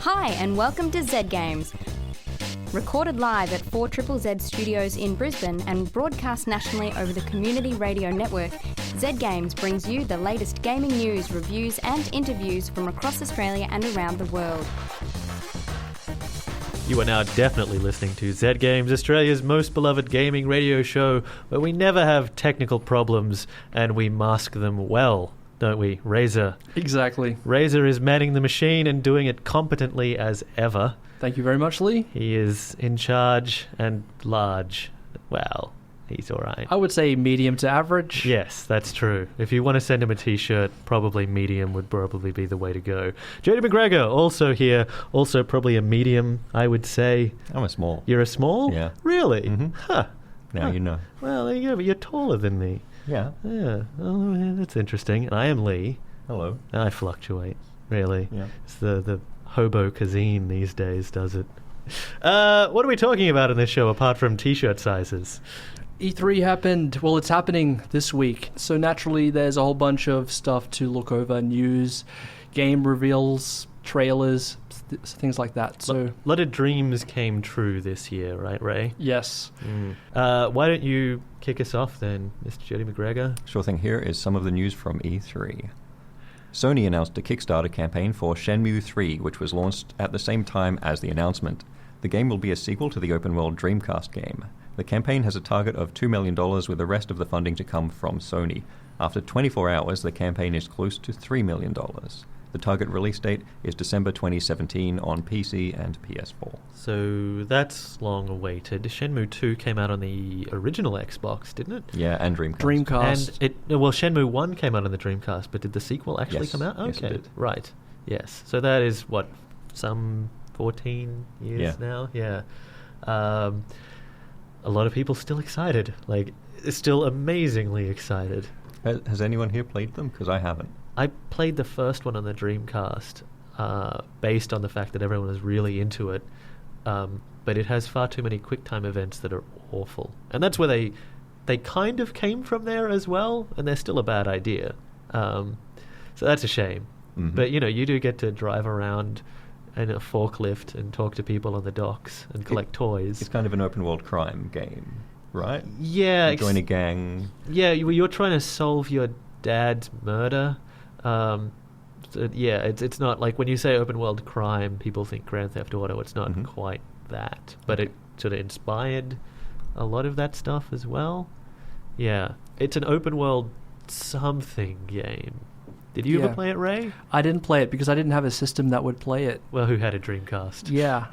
Hi and welcome to Z Games. Recorded live at 4ZZZ Studios in Brisbane and broadcast nationally over the Community Radio Network, Z Games brings you the latest gaming news, reviews and interviews from across Australia and around the world. You are now definitely listening to Z Games, Australia's most beloved gaming radio show, where we never have technical problems and we mask them well, don't we, Razor? Exactly. Razor is manning the machine and doing it competently as ever. Thank you very much, Lee. He is in charge and large. Well, he's all right. I would say medium to average. Yes, that's true. If you want to send him a t-shirt, probably medium would probably be the way to go. Jody Macgregor, also here. Also probably a medium, I would say. I'm a small. You're a small? Yeah. Really? Mm-hmm. Huh. Now you know. Well, there you go, but you're taller than me. Yeah. Yeah. Oh, yeah, that's interesting. And I am Lee. Hello. I fluctuate, really. Yeah. It's the hobo cuisine these days, does it? What are we talking about in this show, apart from t-shirt sizes? E3 happened. Well, it's happening this week. So naturally, there's a whole bunch of stuff to look over. News, game reveals, trailers, things like that. So A lot of dreams came true this year, right, Ray? Yes. Why don't you kick us off then, Mr. Jody Macgregor? Sure thing. Here is some of the news from E3. Sony announced a Kickstarter campaign for Shenmue 3, which was launched at the same time as the announcement. The game will be a sequel to the open-world Dreamcast game. The campaign has a target of $2 million, with the rest of the funding to come from Sony. After 24 hours, the campaign is close to $3 million. The target release date is December 2017 on PC and PS4. So that's long awaited. Shenmue 2 came out on the original Xbox, didn't it? Yeah, and Dreamcast. Dreamcast. And Shenmue 1 came out on the Dreamcast, but did the sequel actually Yes. come out? Okay, Yes, it did. right. Yes. So that is, what, some 14 years now? Yeah. A lot of people still excited. Like, still amazingly excited. Has anyone here played them? Because I haven't. I played the first one on the Dreamcast based on the fact that everyone was really into it, but it has far too many QuickTime events that are awful. And that's where they kind of came from there as well, and they're still a bad idea. So that's a shame. Mm-hmm. But, you do get to drive around in a forklift and talk to people on the docks and collect toys. It's kind of an open-world crime game, right? Yeah. You join a gang. Yeah, you're trying to solve your dad's murder. It's not like when you say open world crime, people think Grand Theft Auto. It's not quite that, but it sort of inspired a lot of that stuff as well. Yeah, it's an open world something game. Did you ever play it, Ray? I didn't play it because I didn't have a system that would play it. Well, who had a Dreamcast? Yeah.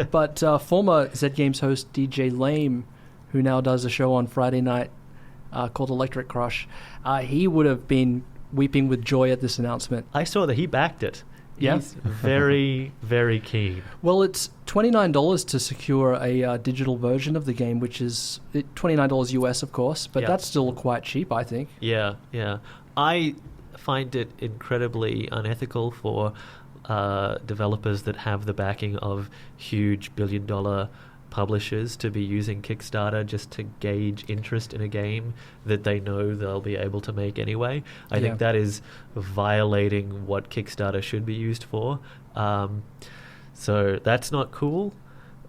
But former Z Games host DJ Lame, who now does a show on Friday night called Electric Crush, he would have been weeping with joy at this announcement. I saw that he backed it. Yeah. He's very, very keen. Well, it's $29 to secure a digital version of the game, which is $29 US, of course, but that's still quite cheap, I think. Yeah. I find it incredibly unethical for developers that have the backing of huge billion-dollar publishers to be using Kickstarter just to gauge interest in a game that they know they'll be able to make anyway. I think that is violating what Kickstarter should be used for. So that's not cool.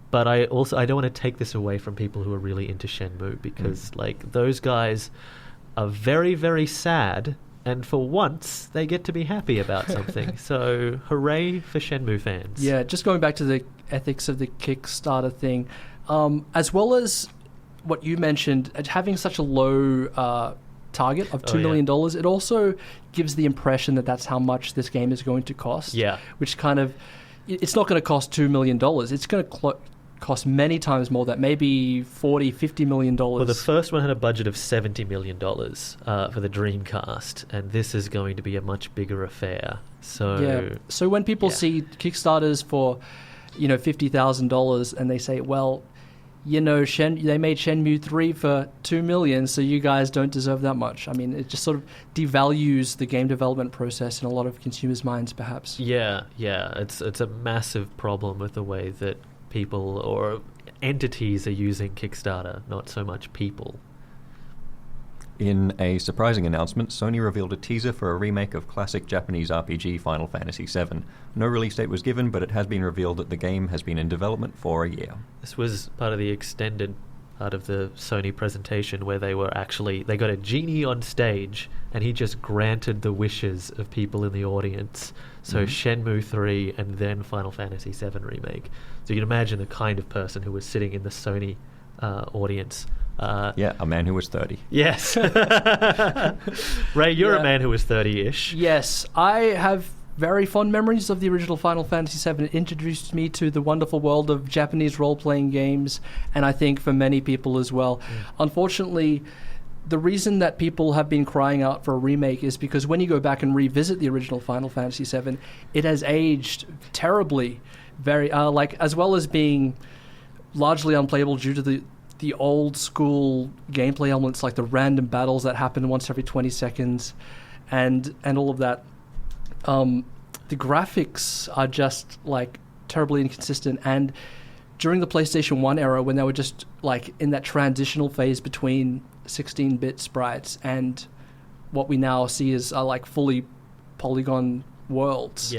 But I don't want to take this away from people who are really into Shenmue, because those guys are very, very sad, and for once they get to be happy about something. So hooray for Shenmue fans. Yeah, just going back to the ethics of the Kickstarter thing, as well as what you mentioned, having such a low target of $2 million, it also gives the impression that that's how much this game is going to cost. Yeah. Which kind of, it's not going to cost $2 million. It's going to cost many times more, that maybe $40-50 million. Well, the first one had a budget of $70 million for the Dreamcast, and this is going to be a much bigger affair. So So when people see Kickstarters for $50,000 and they say, well, they made Shenmue 3 for $2 million, so you guys don't deserve that much. I mean, it just sort of devalues the game development process in a lot of consumers' minds, perhaps. Yeah, it's a massive problem with the way that people or entities are using Kickstarter, not so much people. In a surprising announcement, Sony revealed a teaser for a remake of classic Japanese RPG Final Fantasy VII. No release date was given, but it has been revealed that the game has been in development for a year. This was part of the extended part of the Sony presentation where they got a genie on stage and he just granted the wishes of people in the audience. So Shenmue 3 and then Final Fantasy VII Remake. So you can imagine the kind of person who was sitting in the Sony audience. A man who was 30. Yes. Ray, you're a man who was 30-ish. Yes, I have very fond memories of the original Final Fantasy VII. It introduced me to the wonderful world of Japanese role-playing games, and I think for many people as well. Unfortunately, the reason that people have been crying out for a remake is because when you go back and revisit the original Final Fantasy VII, it has aged terribly, very as well as being largely unplayable due to the old school gameplay elements, like the random battles that happen once every 20 seconds, and all of that. The graphics are just like terribly inconsistent, and during the PlayStation 1 era, when they were just like in that transitional phase between 16-bit sprites and what we now see as like fully polygon worlds,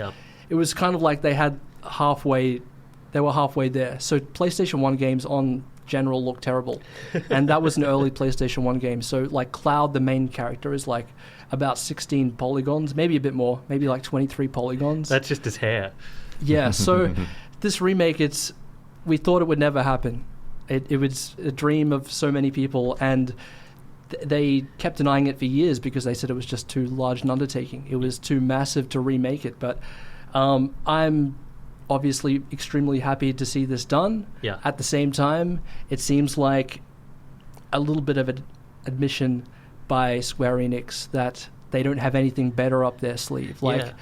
it was kind of like they were halfway there. So PlayStation 1 games on general look terrible, and that was an early PlayStation 1 game. So like Cloud, the main character, is like about 16 polygons, maybe a bit more, maybe like 23 polygons. That's just his hair. Yeah, so this remake, we thought it would never happen. It was a dream of so many people, and they kept denying it for years because they said it was just too large an undertaking. It was too massive to remake it, but I'm obviously extremely happy to see this done. Yeah. At the same time, it seems like a little bit of an admission by Square Enix that they don't have anything better up their sleeve. This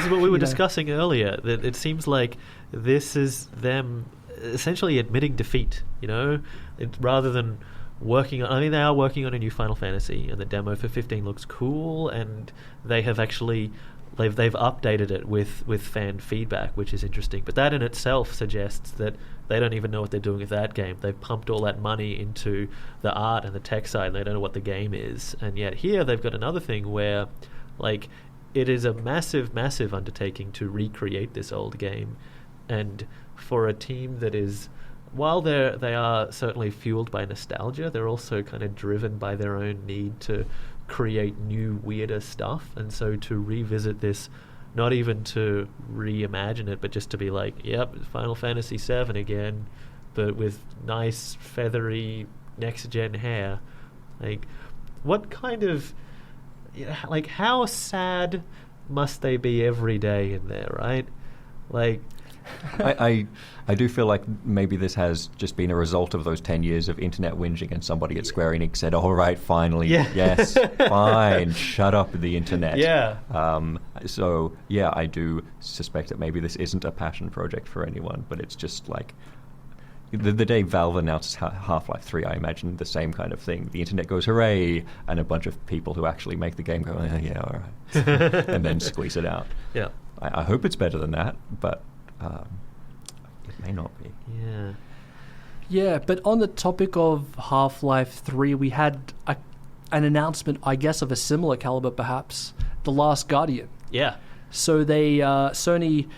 is what we were discussing earlier, that it seems like this is them essentially admitting defeat, rather than working on... I mean, they are working on a new Final Fantasy, and the demo for 15 looks cool, and they have actually... They've updated it with fan feedback, which is interesting. But that in itself suggests that they don't even know what they're doing with that game. They've pumped all that money into the art and the tech side, and they don't know what the game is. And yet here they've got another thing where, like, it is a massive, massive undertaking to recreate this old game. And for a team that is... While they are certainly fueled by nostalgia, they're also kind of driven by their own need to create new, weirder stuff. And so to revisit this, not even to reimagine it, but just to be like, yep, Final Fantasy VII again, but with nice, feathery, next-gen hair. Like, what kind of... Like, how sad must they be every day in there, right? Like... I do feel like maybe this has just been a result of those 10 years of internet whinging, and somebody at Square Enix said, all right, finally, yes, fine, shut up the internet. Yeah. So, yeah, I do suspect that maybe this isn't a passion project for anyone, but it's just like... The day Valve announces Half-Life 3, I imagine the same kind of thing. The internet goes, hooray, and a bunch of people who actually make the game go, yeah, all right, and then squeeze it out. Yeah. I hope it's better than that, but... it may not be. Yeah. Yeah, but on the topic of Half-Life 3, we had an announcement, I guess, of a similar caliber, perhaps, The Last Guardian. Yeah. So they Sony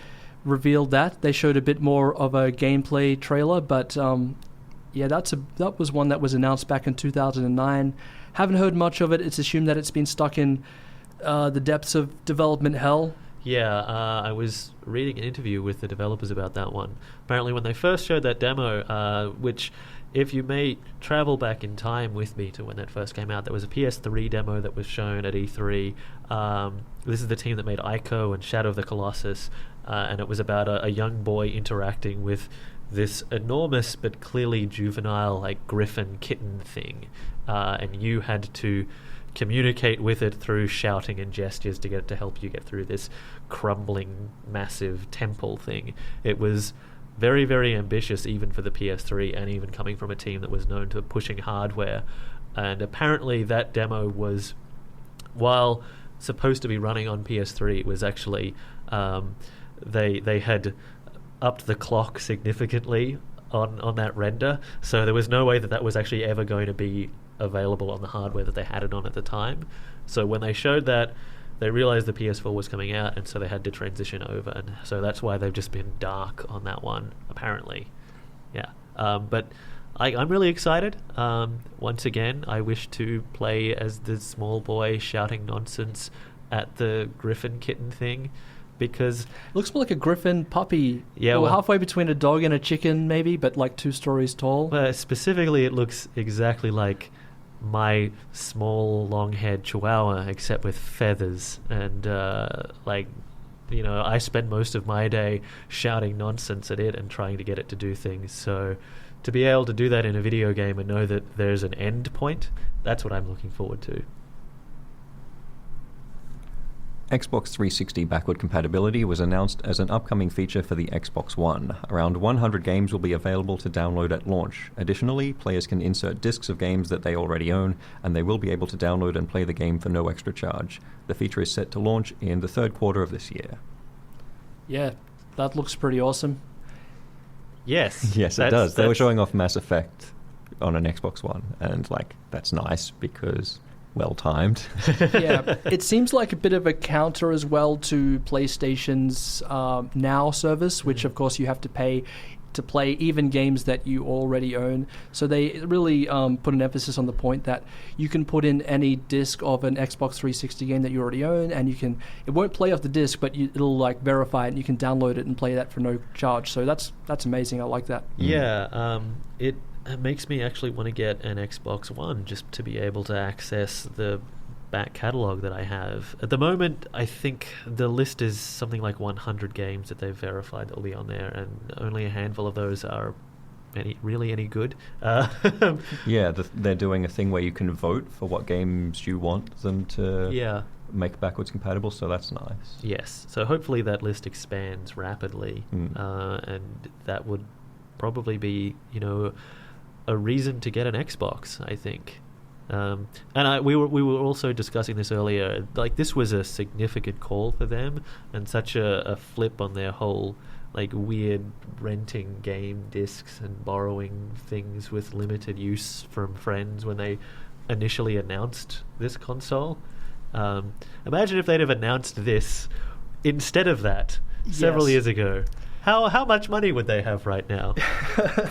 revealed that. They showed a bit more of a gameplay trailer, but that was one that was announced back in 2009. Haven't heard much of it. It's assumed that it's been stuck in the depths of development hell. Yeah, I was reading an interview with the developers about that one. Apparently when they first showed that demo, which if you may travel back in time with me to when that first came out, there was a PS3 demo that was shown at E3. This is the team that made Ico and Shadow of the Colossus, and it was about a young boy interacting with this enormous but clearly juvenile, like, griffin kitten thing, and you had to communicate with it through shouting and gestures to get it to help you get through this crumbling massive temple thing. It was very, very ambitious even for the PS3, and even coming from a team that was known to pushing hardware. And apparently that demo was, while supposed to be running on PS3, it was actually they had upped the clock significantly on that render, so there was no way that was actually ever going to be available on the hardware that they had it on at the time. So when they showed that, they realized the PS4 was coming out, and so they had to transition over, and so that's why they've just been dark on that one, apparently. Yeah. But I'm really excited. Once again, I wish to play as the small boy shouting nonsense at the Griffin kitten thing, because... It looks more like a Griffin puppy. Yeah, well, well, halfway between a dog and a chicken, maybe, but like 2 stories tall. Specifically, it looks exactly like my small long-haired chihuahua, except with feathers, and I spend most of my day shouting nonsense at it and trying to get it to do things. So to be able to do that in a video game and know that there's an end point, that's what I'm looking forward to. Xbox 360 backward compatibility was announced as an upcoming feature for the Xbox One. Around 100 games will be available to download at launch. Additionally, players can insert discs of games that they already own, and they will be able to download and play the game for no extra charge. The feature is set to launch in the third quarter of this year. Yeah, that looks pretty awesome. Yes. Yes, it does. They were showing off Mass Effect on an Xbox One, and that's nice because... well-timed. Yeah, it seems like a bit of a counter as well to PlayStation's Now service, which of course you have to pay to play even games that you already own. So they really put an emphasis on the point that you can put in any disc of an Xbox 360 game that you already own, and it won't play off the disc, but it'll verify it, and you can download it and play that for no charge. So that's amazing. I like that. Yeah, it makes me actually want to get an Xbox One just to be able to access the back catalogue that I have. At the moment, I think the list is something like 100 games that they've verified that will be on there, and only a handful of those are any good. Yeah, they're doing a thing where you can vote for what games you want them to make backwards compatible, so that's nice. Yes, so hopefully that list expands rapidly, and that would probably be, a reason to get an Xbox, I think. And we were also discussing this earlier. Like, this was a significant call for them, and such a flip on their whole weird renting game discs and borrowing things with limited use from friends when they initially announced this console. Imagine if they'd have announced this instead of that several years ago. How much money would they have right now?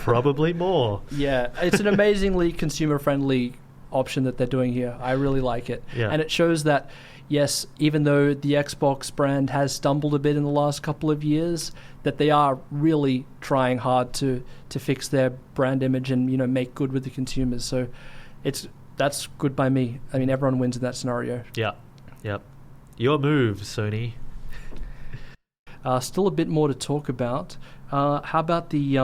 Probably more. Yeah, it's an amazingly consumer-friendly option that they're doing here. I really like it. Yeah. And it shows that, yes, even though the Xbox brand has stumbled a bit in the last couple of years, that they are really trying hard to fix their brand image and, make good with the consumers. So that's good by me. I mean, everyone wins in that scenario. Yeah. Yep. Your move, Sony. Still a bit more to talk about. How about the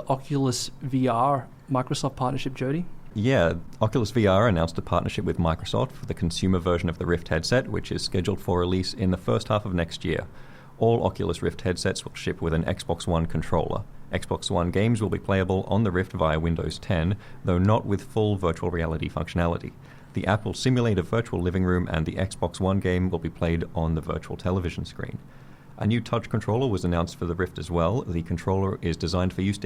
Oculus VR Microsoft partnership, Jody? Yeah, Oculus VR announced a partnership with Microsoft for the consumer version of the Rift headset, which is scheduled for release in the first half of next year. All Oculus Rift headsets will ship with an Xbox One controller. Xbox One games will be playable on the Rift via Windows 10, though not with full virtual reality functionality. The app will simulate a virtual living room, and the Xbox One game will be played on the virtual television screen. A new touch controller was announced for the Rift as well. The controller is designed for use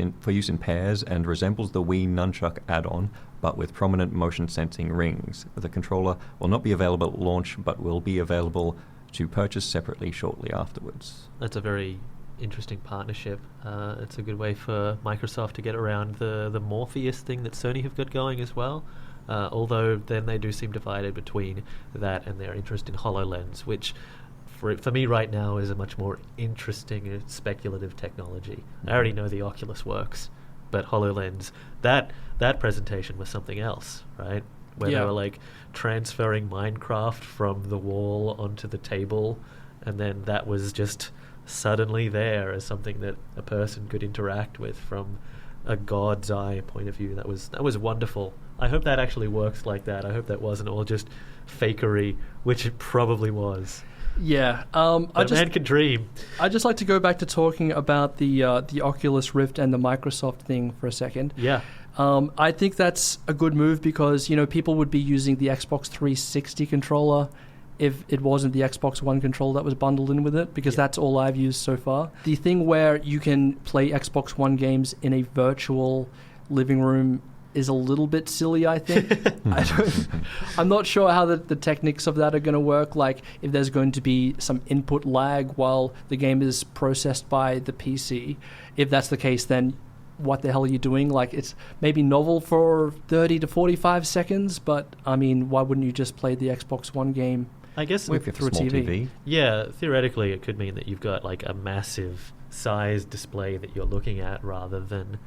in pairs and resembles the Wii Nunchuck add-on, but with prominent motion sensing rings. The controller will not be available at launch, but will be available to purchase separately shortly afterwards. That's a very interesting partnership. It's a good way for Microsoft to get around the Morpheus thing that Sony have got going as well. Although then they do seem divided between that and their interest in HoloLens, which for me right now is a much more interesting and speculative technology. I already know the Oculus works, but HoloLens, that presentation was something else, right? Where they were transferring Minecraft from the wall onto the table, and then that was just suddenly there as something that a person could interact with from a god's eye point of view. That was wonderful. I hope that actually works like that. I hope that wasn't all just fakery, which it probably was. Yeah, man can dream. I'd just like to go back to talking about the Oculus Rift and the Microsoft thing for a second. Yeah. I think that's a good move because, people would be using the Xbox 360 controller if it wasn't the Xbox One controller that was bundled in with it, because that's all I've used so far. The thing where you can play Xbox One games in a virtual living room is a little bit silly, I think. I'm not sure how the techniques of that are going to work, like if there's going to be some input lag while the game is processed by the PC. If that's the case, then what the hell are you doing? Like, it's maybe novel for 30 to 45 seconds, but I mean, why wouldn't you just play the Xbox One game I guess through a TV? Yeah, theoretically it could mean that you've got like a massive size display that you're looking at rather than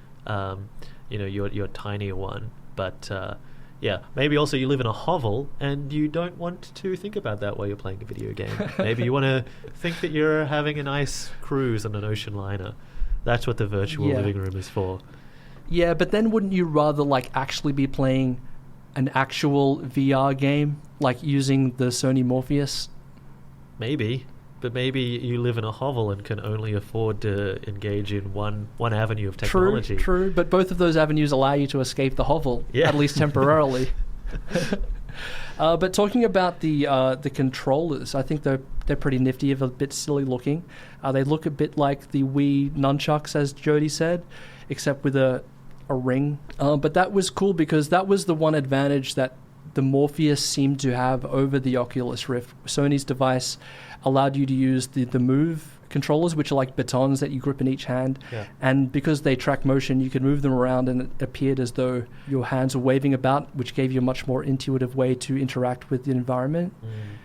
your tinier one. But yeah, maybe also you live in a hovel and you don't want to think about that while you're playing a video game. Maybe you want to think that you're having a nice cruise on an ocean liner. That's what the virtual living room is for. Yeah, but then wouldn't you rather like actually be playing an actual VR game, like using the Sony Morpheus? Maybe. But maybe you live in a hovel and can only afford to engage in one avenue of technology. True, but both of those avenues allow you to escape the hovel, at least temporarily. But talking about the controllers, I think they're pretty nifty, a bit silly looking. They look a bit like the Wii nunchucks, as Jody said, except with a ring. But that was cool because that was the one advantage that the Morpheus seemed to have over the Oculus Rift. Sony's device allowed you to use the Move controllers, which are like batons that you grip in each hand. Yeah. And because they track motion, you could move them around and it appeared as though your hands were waving about, which gave you a much more intuitive way to interact with the environment.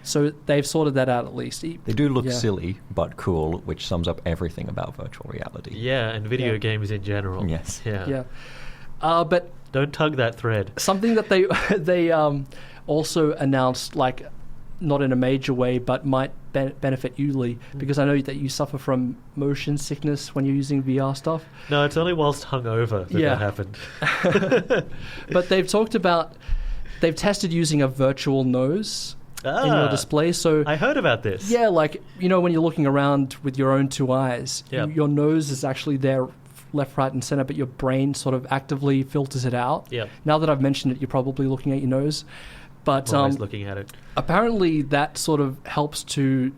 So they've sorted that out at least. They do look silly, but cool, which sums up everything about virtual reality. Yeah, and video games in general. Yes. Yeah. But don't tug that thread. something that they also announced, like not in a major way, but might benefit you, Lee, because I know that you suffer from motion sickness when you're using VR stuff. No, it's only whilst hungover that happened. But they've tested using a virtual nose in your display. So I heard about this. Yeah, like, when you're looking around with your own two eyes, your nose is actually there left, right, and center, but your brain sort of actively filters it out. Yep. Now that I've mentioned it, you're probably looking at your nose. But I'm always looking at it. Apparently that sort of helps to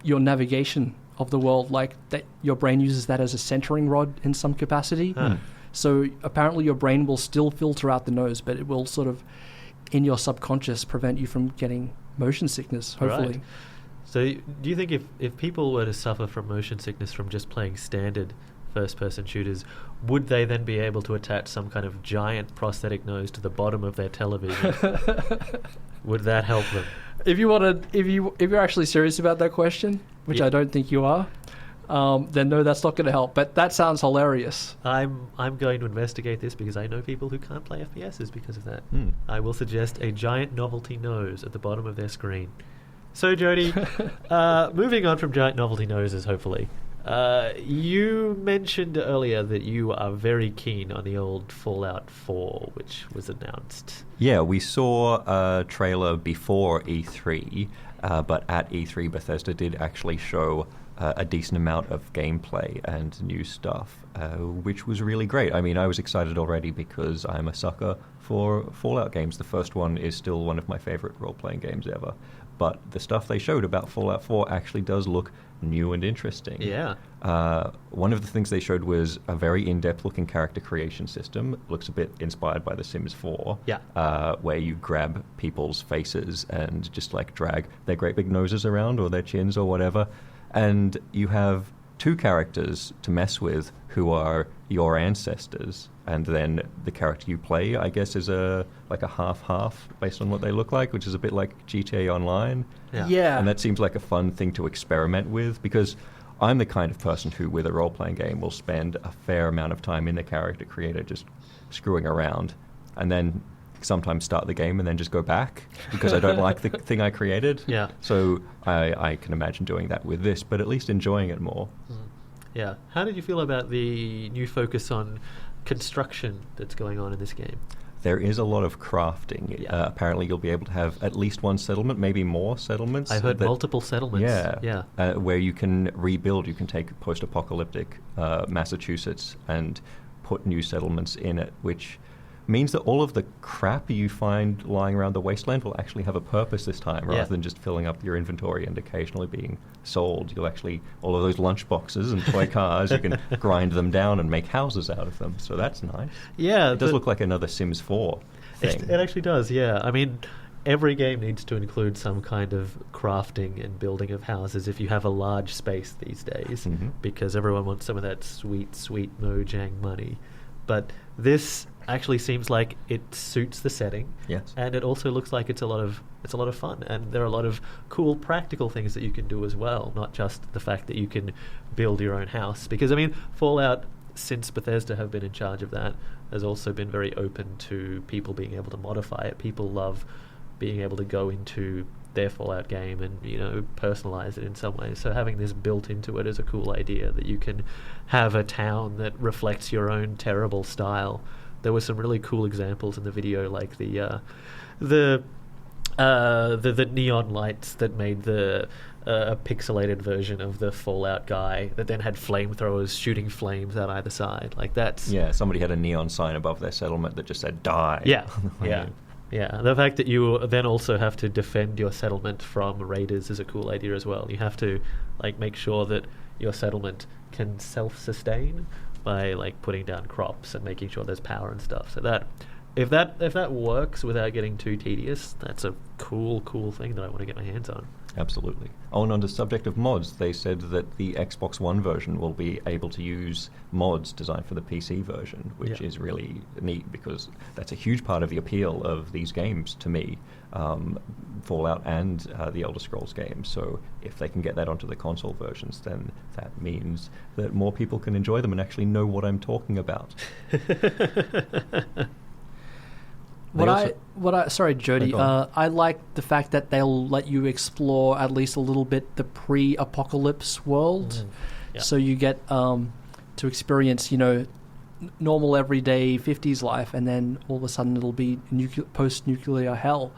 your navigation of the world, like that your brain uses that as a centering rod in some capacity. So apparently your brain will still filter out the nose, but it will sort of, in your subconscious, prevent you from getting motion sickness, hopefully. Right. So do you think if people were to suffer from motion sickness from just playing standard first-person shooters, would they then be able to attach some kind of giant prosthetic nose to the bottom of their television? Would that help them? If you're actually serious about that question, which I don't think you are, then no, that's not going to help. But that sounds hilarious. I'm going to investigate this because I know people who can't play FPSs because of that. I will suggest a giant novelty nose at the bottom of their screen. So, Jody, moving on from giant novelty noses, hopefully. You mentioned earlier that you are very keen on the old Fallout 4, which was announced. Yeah, we saw a trailer before E3, but at E3, Bethesda did actually show a decent amount of gameplay and new stuff, which was really great. I mean, I was excited already because I'm a sucker for Fallout games. The first one is still one of my favorite role-playing games ever. But the stuff they showed about Fallout 4 actually does look new and interesting. Yeah. One of the things they showed was a very in-depth looking character creation system. Looks a bit inspired by The Sims 4. Yeah. Where you grab people's faces and just like drag their great big noses around or their chins or whatever. And you have two characters to mess with who are your ancestors, and then the character you play, I guess, is a half-half based on what they look like, which is a bit like GTA Online. Yeah. And that seems like a fun thing to experiment with, because I'm the kind of person who, with a role-playing game, will spend a fair amount of time in the character creator just screwing around, and then sometimes start the game and then just go back because I don't like the thing I created. Yeah. So I can imagine doing that with this, but at least enjoying it more. Yeah. How did you feel about the new focus on construction that's going on in this game? There is a lot of crafting. Yeah. Apparently you'll be able to have at least one settlement, maybe more settlements. I heard multiple settlements. Yeah. Where you can rebuild. You can take post-apocalyptic Massachusetts and put new settlements in it, which means that all of the crap you find lying around the wasteland will actually have a purpose this time, rather than just filling up your inventory and occasionally being sold. You'll actually, all of those lunch boxes and toy cars, you can grind them down and make houses out of them. So that's nice. Yeah. It does look like another Sims 4 thing. It actually does, yeah. I mean, every game needs to include some kind of crafting and building of houses if you have a large space these days, because everyone wants some of that sweet, sweet Mojang money. But this actually seems like it suits the setting. Yes. And it also looks like it's a lot of fun, and there are a lot of cool practical things that you can do as well, not just the fact that you can build your own house. Because I mean, Fallout, since Bethesda have been in charge of that, has also been very open to people being able to modify it. People love being able to go into their Fallout game and, you know, personalize it in some way. So having this built into it is a cool idea, that you can have a town that reflects your own terrible style. There were some really cool examples in the video, like the neon lights that made the a pixelated version of the Fallout guy that then had flamethrowers shooting flames out either side. Like that's... Yeah, somebody had a neon sign above their settlement that just said, die. Yeah, yeah. Yeah, the fact that you then also have to defend your settlement from raiders is a cool idea as well. You have to like make sure that your settlement can self-sustain by like putting down crops and making sure there's power and stuff. So that if that works without getting too tedious, that's a cool thing that I want to get my hands on. Absolutely. Oh, and on the subject of mods, they said that the Xbox One version will be able to use mods designed for the PC version, which is really neat, because that's a huge part of the appeal of these games to me, Fallout and the Elder Scrolls games. So if they can get that onto the console versions, then that means that more people can enjoy them and actually know what I'm talking about. Sorry, Jody. I like the fact that they'll let you explore at least a little bit the pre-apocalypse world, so you get to experience, you know, normal everyday 50s life, and then all of a sudden it'll be post-nuclear hell.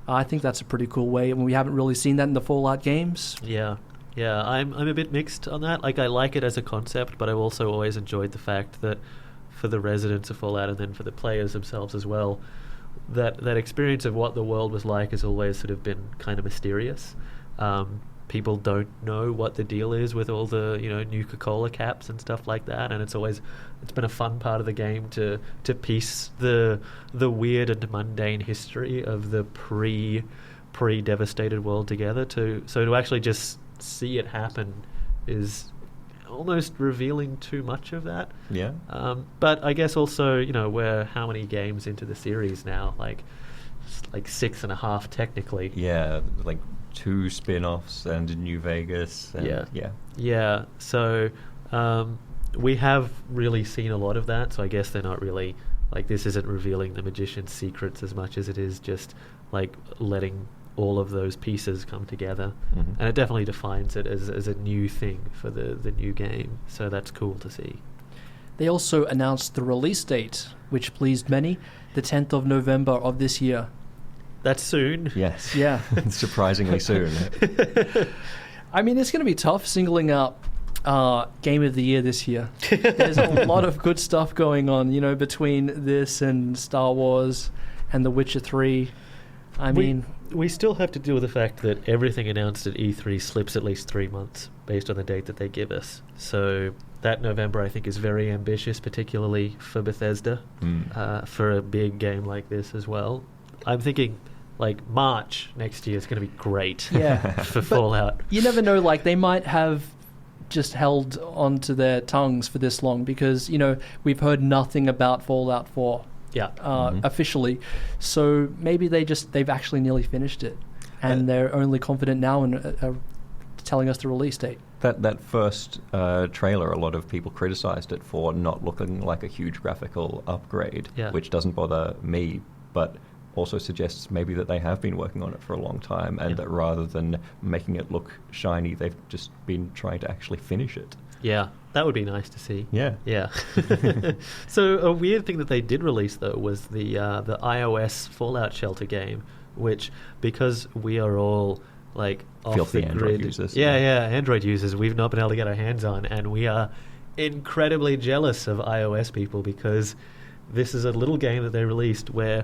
I think that's a pretty cool way, and we haven't really seen that in the Fallout games. Yeah, I'm a bit mixed on that. Like, I like it as a concept, but I've also always enjoyed the fact that for the residents of Fallout, and then for the players themselves as well, that experience of what the world was like has always sort of been kind of mysterious. People don't know what the deal is with all the, you know, Nuka-Cola caps and stuff like that, and it's been a fun part of the game to piece the weird and mundane history of the pre-devastated world together. So to actually just see it happen is almost revealing too much of that. Yeah. But I guess also, you know, we're how many games into the series now? Like 6.5 technically. Yeah, like 2 spin-offs and New Vegas. And Yeah. So we have really seen a lot of that. So I guess they're not really, like, this isn't revealing the magician's secrets as much as it is just like letting all of those pieces come together, and it definitely defines it as a new thing for the new game, so that's cool to see. They also announced the release date, which pleased many, the 10th of November of this year. That's soon. Yes. Yeah. Surprisingly soon. I mean, it's going to be tough singling out Game of the Year this year. There's a lot of good stuff going on, you know, between this and Star Wars and The Witcher 3. We still have to deal with the fact that everything announced at E3 slips at least 3 months based on the date that they give us. So that November, I think, is very ambitious, particularly for Bethesda, for a big game like this as well. I'm thinking, like, March next year is going to be great for Fallout. You never know, like, they might have just held onto their tongues for this long because, you know, we've heard nothing about Fallout 4. Officially, so maybe they've actually nearly finished it, and they're only confident now in telling us the release date. That first trailer, a lot of people criticized it for not looking like a huge graphical upgrade, which doesn't bother me, but also suggests maybe that they have been working on it for a long time, and that rather than making it look shiny, they've just been trying to actually finish it. Yeah, that would be nice to see. Yeah. So a weird thing that they did release, though, was the iOS Fallout Shelter game, which, because we are all, like, off Filthy the Android grid... users. Android users, we've not been able to get our hands on, and we are incredibly jealous of iOS people because this is a little game that they released or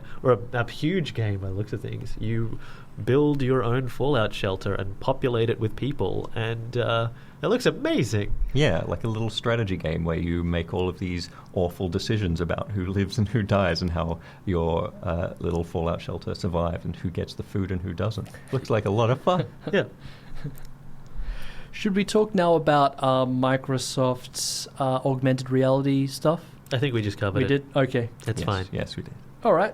a huge game by the looks of things. You build your own Fallout shelter and populate it with people, and it looks amazing. Yeah, like a little strategy game where you make all of these awful decisions about who lives and who dies and how your little Fallout shelter survives and who gets the food and who doesn't. Looks like a lot of fun. Yeah. Should we talk now about Microsoft's augmented reality stuff? I think we just covered We it. did? Okay. It's fine. Yes, we did. All right.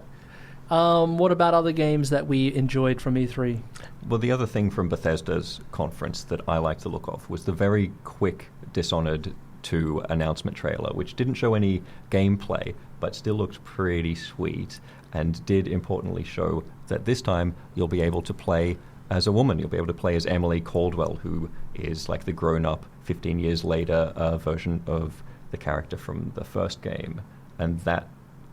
What about other games that we enjoyed from E3? Well, the other thing from Bethesda's conference that I like to look off was the very quick Dishonored 2 announcement trailer, which didn't show any gameplay, but still looked pretty sweet, and did importantly show that this time you'll be able to play as a woman. You'll be able to play as Emily Caldwell, who is like the grown-up, 15 years later version of the character from the first game. And that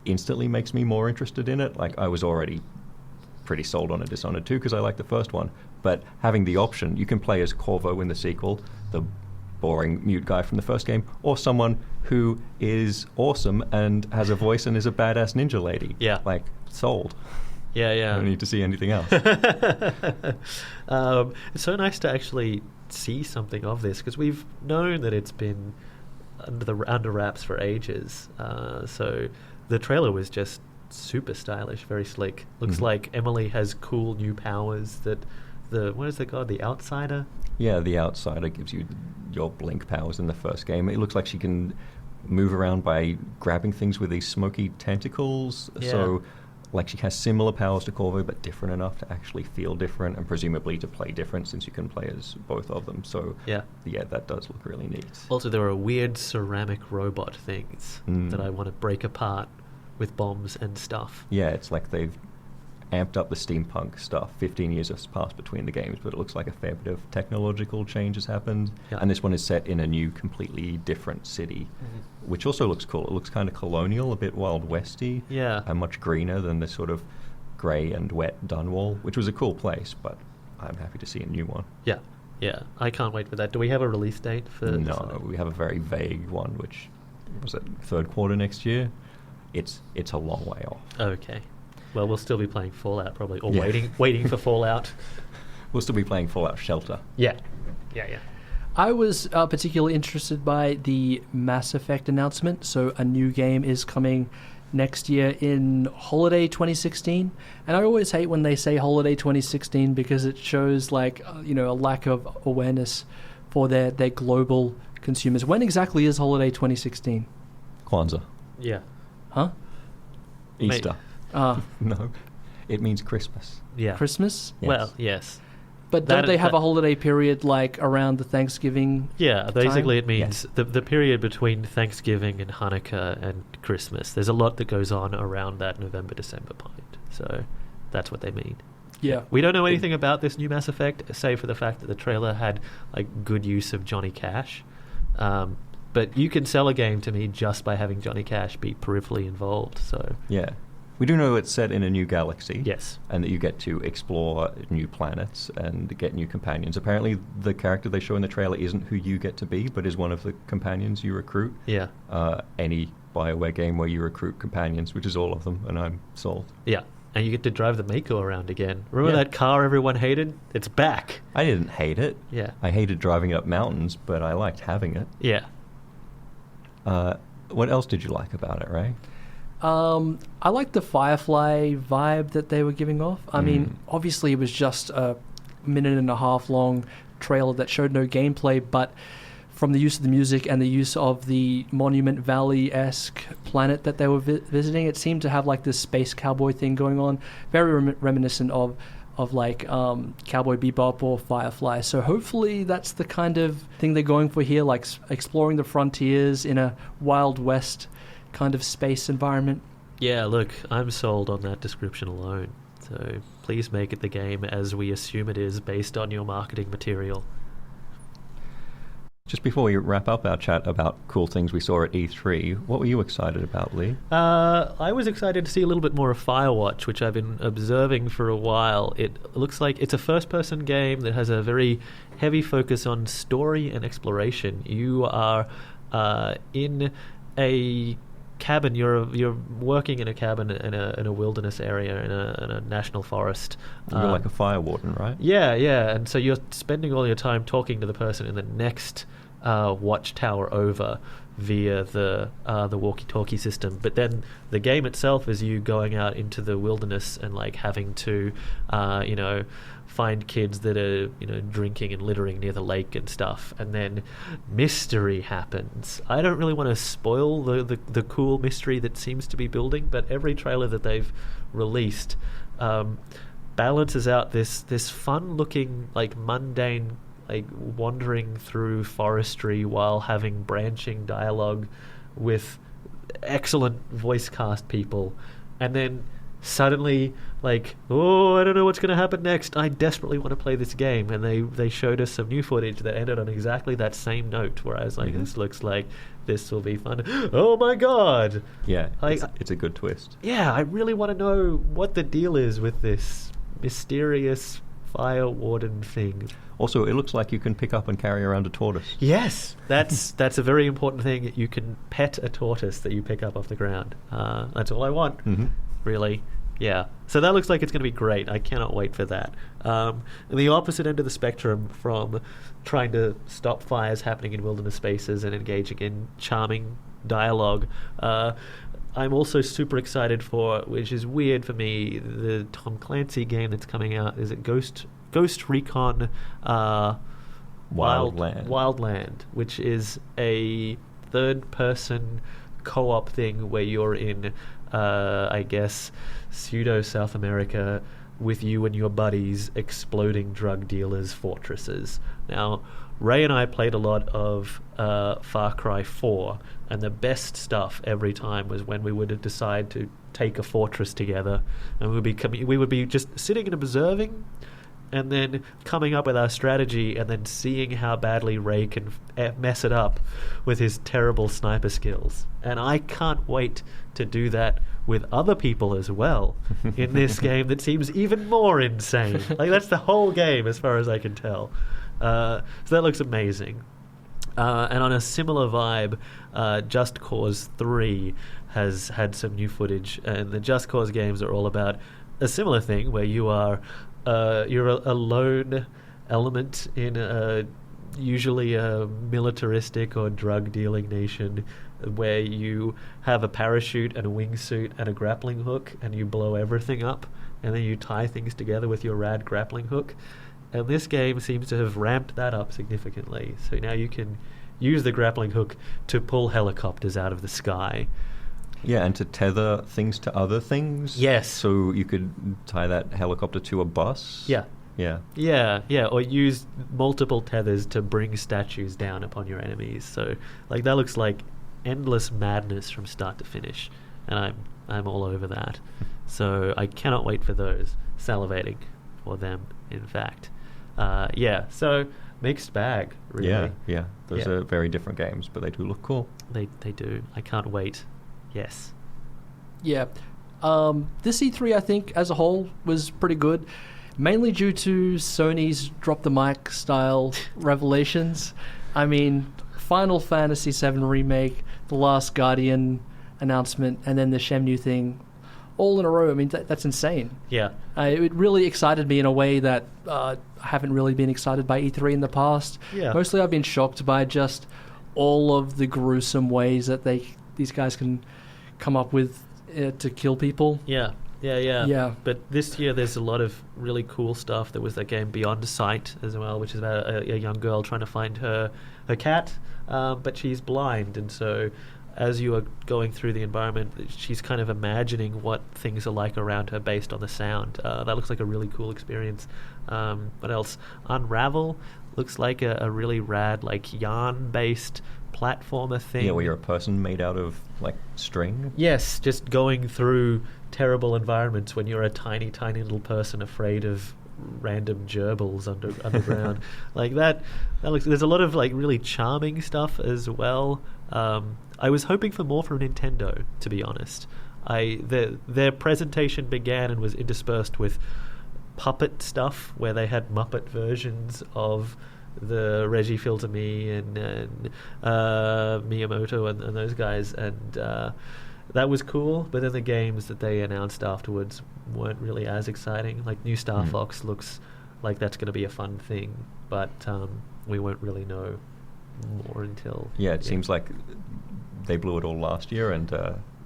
instantly makes me more interested in it. Like, I was already pretty sold on a Dishonored 2 because I liked the first one. But having the option, you can play as Corvo in the sequel, the boring mute guy from the first game, or someone who is awesome and has a voice and is a badass ninja lady. Yeah. Like, sold. Yeah. I don't need to see anything else. It's so nice to actually see something of this, because we've known that it's been under wraps for ages. So the trailer was just super stylish, very slick. Looks like Emily has cool new powers that what is it called? The Outsider? Yeah, the Outsider gives you your blink powers in the first game. It looks like she can move around by grabbing things with these smoky tentacles. Yeah. So, like, she has similar powers to Corvo, but different enough to actually feel different, and presumably to play different, since you can play as both of them. So, yeah, that does look really neat. Also, there are weird ceramic robot things that I want to break apart with bombs and stuff. Yeah, it's like they've amped up the steampunk stuff. 15 years has passed between the games, but it looks like a fair bit of technological change has happened. Yeah. And this one is set in a new, completely different city, which also looks cool. It looks kind of colonial, a bit Wild Westy. Yeah. And much greener than the sort of grey and wet Dunwall, which was a cool place, but I'm happy to see a new one. Yeah. I can't wait for that. Do we have a release date for this? No, we have a very vague one, which was it third quarter next year? It's a long way off. Okay. Well, we'll still be playing Fallout probably, or waiting for Fallout. We'll still be playing Fallout Shelter. Yeah. I was particularly interested by the Mass Effect announcement. So a new game is coming next year in holiday 2016. And I always hate when they say holiday 2016 because it shows like, a lack of awareness for their global consumers. When exactly is holiday 2016? Kwanzaa. Yeah. Huh? Easter. No, it means Christmas. Yeah. Christmas? Yes. Well, yes. But don't they have a holiday period like around the Thanksgiving Yeah, basically time? it means the period between Thanksgiving and Hanukkah and Christmas. There's a lot that goes on around that November-December point. So that's what they mean. Yeah. We don't know anything about this new Mass Effect, save for the fact that the trailer had like good use of Johnny Cash. But you can sell a game to me just by having Johnny Cash be peripherally involved. So yeah. We do know it's set in a new galaxy. Yes. And that you get to explore new planets and get new companions. Apparently, the character they show in the trailer isn't who you get to be, but is one of the companions you recruit. Yeah. Any BioWare game where you recruit companions, which is all of them, and I'm sold. Yeah. And you get to drive the Mako around again. Remember that car everyone hated? It's back. I didn't hate it. Yeah. I hated driving it up mountains, but I liked having it. Yeah. What else did you like about it, Ray? I like the Firefly vibe that they were giving off. I mean, obviously it was just a minute and a half long trailer that showed no gameplay, but from the use of the music and the use of the Monument Valley-esque planet that they were visiting, it seemed to have like this space cowboy thing going on, very reminiscent of like Cowboy Bebop or Firefly. So hopefully that's the kind of thing they're going for here, like exploring the frontiers in a Wild West kind of space environment. Yeah, look, I'm sold on that description alone. So please make it the game as we assume it is based on your marketing material. Just before we wrap up our chat about cool things we saw at E3, what were you excited about, Lee? I was excited to see a little bit more of Firewatch, which I've been observing for a while. It looks like it's a first-person game that has a very heavy focus on story and exploration. You are in a cabin. You're working in a cabin in a wilderness area in a national forest. You're like a fire warden, right? Yeah, and so you're spending all your time talking to the person in the next watchtower over via the walkie-talkie system. But then the game itself is you going out into the wilderness and like having to find kids that are drinking and littering near the lake and stuff, and then mystery happens. I don't really want to spoil the cool mystery that seems to be building, but every trailer that they've released balances out this fun looking like mundane like wandering through forestry while having branching dialogue with excellent voice cast people, and then suddenly like, oh, I don't know what's going to happen next. I desperately want to play this game. And they showed us some new footage that ended on exactly that same note where I was like, this looks like this will be fun. Oh my god. Yeah, like, it's a good twist. Yeah, I really want to know what the deal is with this mysterious fire warden thing. Also, it looks like you can pick up and carry around a tortoise. Yes, that's a very important thing. You can pet a tortoise that you pick up off the ground. That's all I want, really. Yeah. So that looks like it's going to be great. I cannot wait for that. And the opposite end of the spectrum from trying to stop fires happening in wilderness spaces and engaging in charming dialogue, I'm also super excited for, which is weird for me, the Tom Clancy game that's coming out. Is it Ghost Recon Wildland, which is a third-person co-op thing where you're in, I guess, pseudo-South America with you and your buddies exploding drug dealers' fortresses. Now, Ray and I played a lot of Far Cry 4, and the best stuff every time was when we would decide to take a fortress together, and we would be just sitting and observing, and then coming up with our strategy, and then seeing how badly Ray can mess it up with his terrible sniper skills. And I can't wait to do that with other people as well in this game that seems even more insane. Like, that's the whole game as far as I can tell. So that looks amazing. And on a similar vibe, Just Cause 3 has had some new footage, and the Just Cause games are all about a similar thing where you're a lone element in usually a militaristic or drug dealing nation where you have a parachute and a wingsuit and a grappling hook, and you blow everything up, and then you tie things together with your rad grappling hook. And this game seems to have ramped that up significantly. So now you can use the grappling hook to pull helicopters out of the sky. Yeah, and to tether things to other things. Yes. So you could tie that helicopter to a bus. Yeah. Yeah. Or use multiple tethers to bring statues down upon your enemies. So, like, that looks like endless madness from start to finish, and I'm all over that. So I cannot wait for those. Salivating for them, in fact. So mixed bag, really. Yeah. Those are very different games, but they do look cool. They do. I can't wait. Yes. Yeah. This E3, I think, as a whole, was pretty good, mainly due to Sony's drop the mic style revelations. I mean, Final Fantasy VII Remake, The Last Guardian announcement, and then the Shenmue thing, all in a row. I mean, that's insane. Yeah. It really excited me in a way that I haven't really been excited by E3 in the past. Yeah. Mostly I've been shocked by just all of the gruesome ways that these guys can come up with to kill people. Yeah. But this year there's a lot of really cool stuff. There was that game Beyond Sight as well, which is about a young girl trying to find her cat, but she's blind, and so as you are going through the environment, she's kind of imagining what things are like around her based on the sound. That looks like a really cool experience. What else? Unravel looks like a really rad, like, yarn-based platformer thing. Yeah, where you're a person made out of, like, string. Yes, just going through terrible environments when you're a tiny, tiny little person afraid of random gerbils underground. Like that looks. There's a lot of, like, really charming stuff as well. I was hoping for more from Nintendo, to be honest. Their presentation began and was interspersed with puppet stuff where they had Muppet versions of the Reggie Fils-Aimé and Miyamoto and those guys, and that was cool, but then the games that they announced afterwards weren't really as exciting. Like New Star Fox looks like that's going to be a fun thing, but we won't really know more until... Yeah, it seems like they blew it all last year and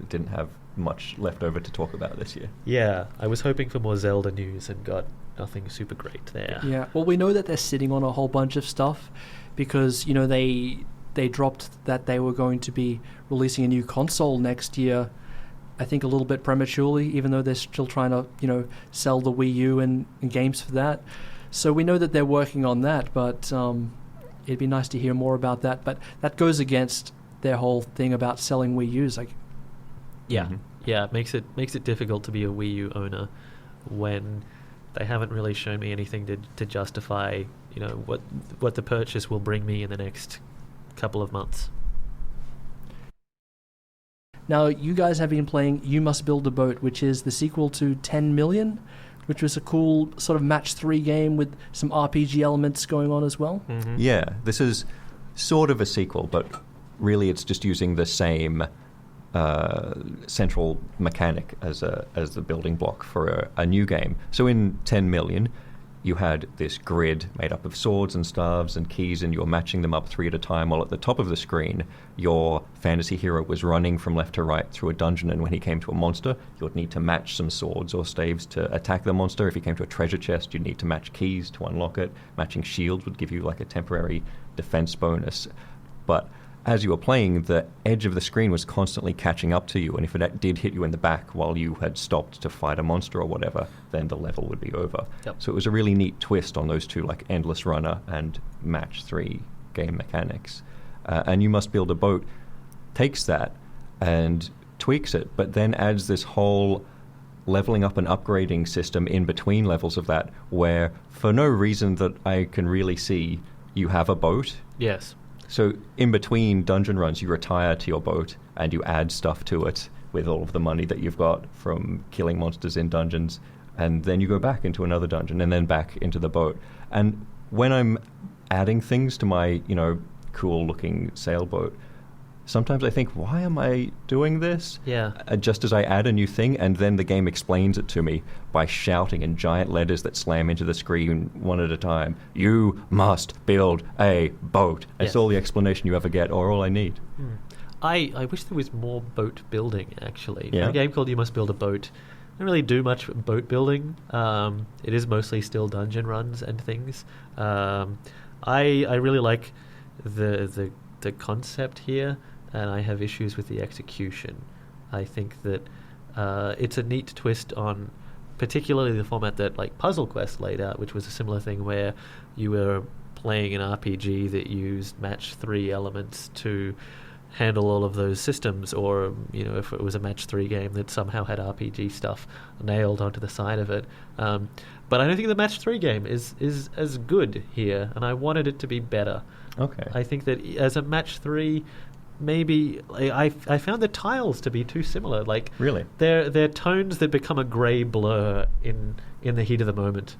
didn't have much left over to talk about this year. Yeah, I was hoping for more Zelda news and got nothing super great there. Yeah, well, we know that they're sitting on a whole bunch of stuff because, you know, they dropped that they were going to be releasing a new console next year, I think a little bit prematurely, even though they're still trying to, you know, sell the Wii U and games for that. So we know that they're working on that, but it'd be nice to hear more about that. But that goes against their whole thing about selling Wii U's. Like, yeah, it makes it difficult to be a Wii U owner when they haven't really shown me anything to justify, you know, what the purchase will bring me in the next couple of months. Now, you guys have been playing You Must Build a Boat, which is the sequel to 10 Million, which was a cool sort of match 3 game with some RPG elements going on as well. Mm-hmm. Yeah, this is sort of a sequel, but really it's just using the same central mechanic as the building block for a new game. So in 10 Million, you had this grid made up of swords and staves and keys, and you were matching them up 3 at a time, while at the top of the screen, your fantasy hero was running from left to right through a dungeon, and when he came to a monster, you would need to match some swords or staves to attack the monster. If he came to a treasure chest, you'd need to match keys to unlock it. Matching shields would give you like a temporary defense bonus. But as you were playing, the edge of the screen was constantly catching up to you, and if it did hit you in the back while you had stopped to fight a monster or whatever, then the level would be over. Yep. So it was a really neat twist on those two, like Endless Runner and Match 3 game mechanics. And You Must Build a Boat takes that and tweaks it, but then adds this whole leveling up and upgrading system in between levels of that, where for no reason that I can really see, you have a boat. Yes. So in between dungeon runs, you retire to your boat and you add stuff to it with all of the money that you've got from killing monsters in dungeons, and then you go back into another dungeon and then back into the boat. And when I'm adding things to my, you know, cool-looking sailboat, sometimes I think, why am I doing this? Yeah. Just as I add a new thing, and then the game explains it to me by shouting in giant letters that slam into the screen one at a time, "You must build a boat." Yes. It's all the explanation you ever get, or all I need. I wish there was more boat building, actually. Yeah. For a game called You Must Build a Boat, I don't really do much boat building. It is mostly still dungeon runs and things. I really like the concept here, and I have issues with the execution. I think that it's a neat twist on particularly the format that like Puzzle Quest laid out, which was a similar thing where you were playing an RPG that used match 3 elements to handle all of those systems, or, you know, if it was a match 3 game that somehow had RPG stuff nailed onto the side of it. But I don't think the match 3 game is as good here, and I wanted it to be better. Okay. I think that as a match 3, maybe I found the tiles to be too similar. Like, Really? they're tones that become a grey blur in the heat of the moment.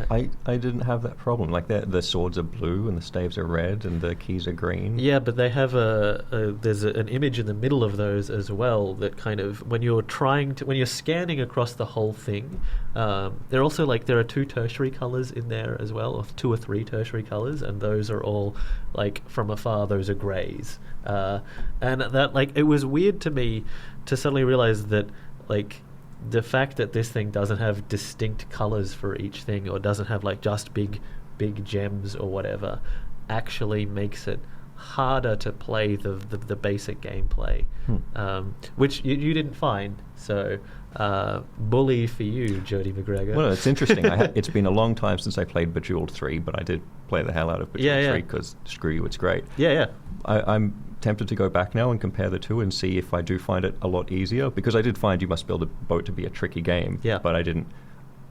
I didn't have that problem. Like the swords are blue and the staves are red and the keys are green. Yeah, but they have there's an image in the middle of those as well that kind of, when you're scanning across the whole thing, they're also like, there are 2 tertiary colors in there as well, or 2 or 3 tertiary colors, and those are all like, from afar, those are grays. And that, like, it was weird to me to suddenly realize that, like, the fact that this thing doesn't have distinct colors for each thing, or doesn't have like just big gems or whatever, actually makes it harder to play the basic gameplay, which you didn't find. So bully for you, Jody Macgregor. Well, it's interesting. It's been a long time since I played Bejeweled 3, but I did play the hell out of Bejeweled 3 because screw you, it's great. Yeah. I'm tempted to go back now and compare the two and see if I do find it a lot easier, because I did find You Must Build a Boat to be a tricky game, but I didn't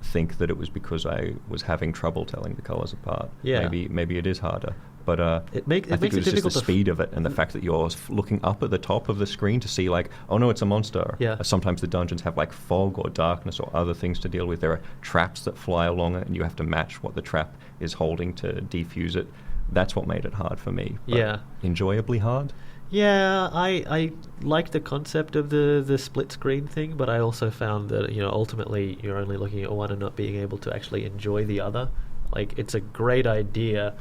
think that it was because I was having trouble telling the colors apart. Maybe it is harder, but I think it was just the speed of it and the fact that you're looking up at the top of the screen to see, like, oh no, it's a monster. Sometimes the dungeons have like fog or darkness or other things to deal with. There are traps that fly along it and you have to match what the trap is holding to defuse it. That's what made it hard for me. But enjoyably hard? Yeah, I liked the concept of the split screen thing, but I also found that ultimately you're only looking at one and not being able to actually enjoy the other. Like, it's a great idea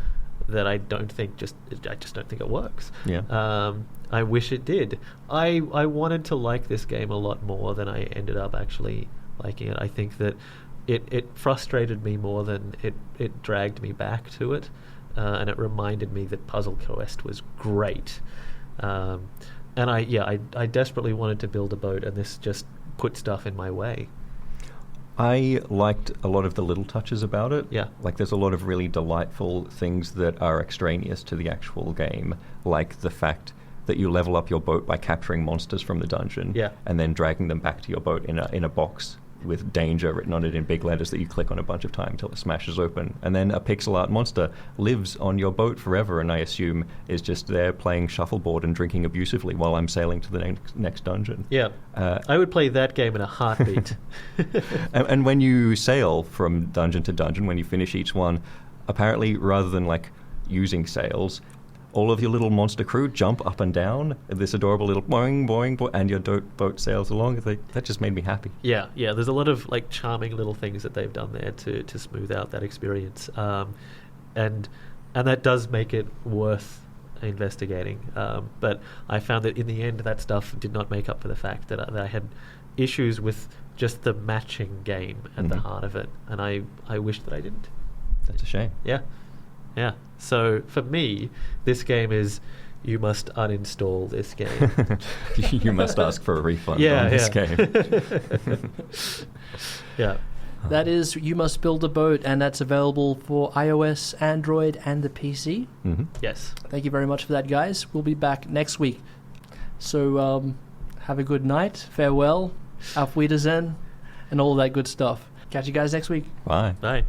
that I just don't think it works. Yeah. I wish it did. I wanted to like this game a lot more than I ended up actually liking it. I think that it frustrated me more than it dragged me back to it, and it reminded me that Puzzle Quest was great. And I desperately wanted to build a boat, and this just put stuff in my way. I liked a lot of the little touches about it. Yeah. Like, there's a lot of really delightful things that are extraneous to the actual game, like the fact that you level up your boat by capturing monsters from the dungeon, Yeah. and then dragging them back to your boat in a box with danger written on it in big letters that you click on a bunch of times until it smashes open. And then a pixel art monster lives on your boat forever, and I assume is just there playing shuffleboard and drinking abusively while I'm sailing to the next dungeon. Yeah. I would play that game in a heartbeat. And when you sail from dungeon to dungeon, when you finish each one, apparently rather than like using sails, all of your little monster crew jump up and down this adorable little boing, boing, boing, and your boat sails along. That just made me happy. Yeah. There's a lot of like charming little things that they've done there to smooth out that experience, and that does make it worth investigating. But I found that in the end, that stuff did not make up for the fact that I had issues with just the matching game at the heart of it, and I wish that I didn't. That's a shame. Yeah. So for me, this game is, you must uninstall this game. You must ask for a refund on this game. Yeah. That is You Must Build a Boat, and that's available for iOS, Android, and the PC. Mm-hmm. Yes. Thank you very much for that, guys. We'll be back next week. So have a good night, farewell, auf Wiedersehen, and all that good stuff. Catch you guys next week. Bye. Bye.